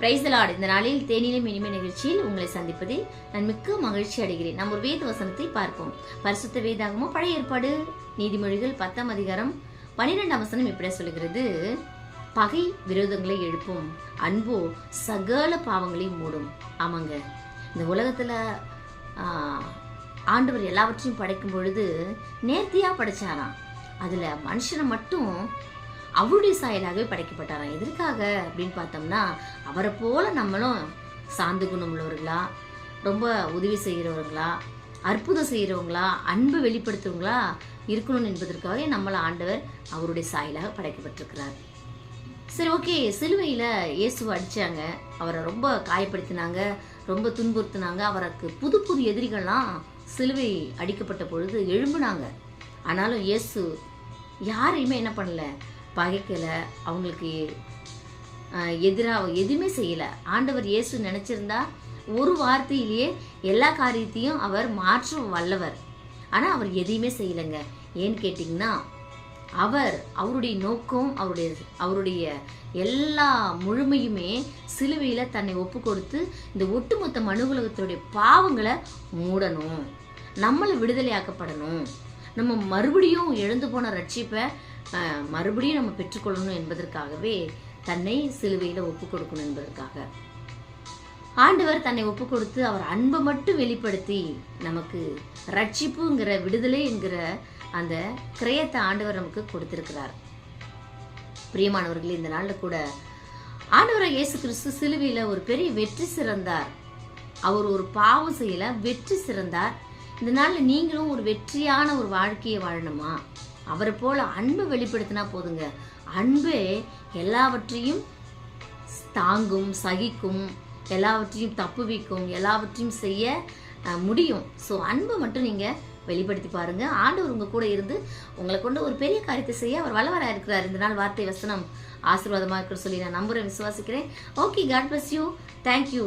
Praise the Lord. இந்த நாளில் தேனிலும் இனிமை நிகழ்ச்சியில் உங்களை சந்திப்பதில் நான் மிக்க மகிழ்ச்சி அடைகிறேன். நாம் ஒரு வேத வசனத்தை பார்ப்போம். பரிசுத்த வேதாகமம் பழைய ஏற்பாடு நீதிமொழிகள் 10ஆம் அதிகாரம் 12ஆம் வசனம் இப்படி சொல்லுகிறது, பகை விரோதங்களை எழுப்பும், அன்போ சகல பாவங்களையும் மூடும். ஆமாங்க, இந்த உலகத்துல ஆண்டவர் எல்லாவற்றையும் படைக்கும் பொழுது நேர்த்தியா படைச்சாராம். அதுல மனுஷனை மட்டும் அவருடைய சாயலாகவே படைக்கப்பட்டாராம். எதற்காக அப்படின்னு பார்த்தோம்னா, அவரை போல நம்மளும் சார்ந்து குணம் உள்ளவர்களா, ரொம்ப உதவி செய்கிறவர்களா, அற்புதம் செய்கிறவங்களா, அன்பு வெளிப்படுத்துவங்களா இருக்கணும் என்பதற்காக நம்மளை ஆண்டவர் அவருடைய சாயலாக படைக்கப்பட்டிருக்கிறார். சரி, ஓகே. சிலுவையில இயேசுவை அடிச்சாங்க, அவரை ரொம்ப காயப்படுத்தினாங்க, ரொம்ப துன்புறுத்தினாங்க. அவருக்கு புது புது எதிரிகள்லாம் சிலுவை அடிக்கப்பட்ட பொழுது எழும்புனாங்க. ஆனாலும் இயேசு யாரையுமே என்ன பண்ணல, பகைக்கல, அவங்களுக்கு எதிராக எதுவுமே செய்யல. ஆண்டவர் இயேசு நினைச்சிருந்தா ஒரு வார்த்தையிலேயே எல்லா காரியத்தையும் அவர் மாற்ற வல்லவர். ஆனா அவர் எதையுமே செய்யலைங்க. ஏன்னு கேட்டீங்கன்னா, அவருடைய நோக்கம், அவருடைய எல்லா முழுமையுமே சிலுவையில தன்னை ஒப்பு கொடுத்து இந்த ஒட்டுமொத்த மனுகுலகத்தினுடைய பாவங்களை மூடணும், நம்மளை விடுதலையாக்கப்படணும், நம்ம மறுபடியும் எழுந்து போன ரட்சிப்பை மறுபடியும் நம்ம பெற்றுக்கொள்ளணும் என்பதற்காகவே தன்னை சிலுவையில ஒப்பு கொடுக்கணும் என்பதற்காக ஆண்டவர் தன்னை ஒப்பு கொடுத்து அவர் அன்பை மட்டும் வெளிப்படுத்தி நமக்கு ரட்சிப்புங்கிற விடுதலை என்கிற அந்த கிரயத்தை ஆண்டவர் நமக்கு கொடுத்திருக்கிறார். பிரியமானவர்களே, இந்த நாள்ல கூட ஆண்டவர் இயேசு கிறிஸ்து சிலுவையில ஒரு பெரிய வெற்றி சிறந்தார். அவர் ஒரு பாவம் செய்யல, வெற்றி சிறந்தார். இந்த நாள்ல நீங்களும் ஒரு வெற்றியான ஒரு வாழ்க்கையை வாழணுமா? அவரை போல அன்பை வெளிப்படுத்தினா போதுங்க. அன்பே எல்லாவற்றையும் தாங்கும், சகிக்கும், எல்லாவற்றையும் தப்புவிக்கும், எல்லாவற்றையும் செய்ய முடியும். ஸோ அன்பை மட்டும் நீங்க வெளிப்படுத்தி பாருங்க. ஆண்டவர் உங்க கூட இருந்து உங்களை கொண்டு ஒரு பெரிய காரியத்தை செய்ய அவர் வல்லவராக இருக்கிறார். இந்த நாள் வார்த்தை வசனம் ஆசீர்வாதமாக இருக்கிற சொல்லி நான் நம்புறேன், விசுவாசிக்கிறேன். Okay, God bless you. Thank you.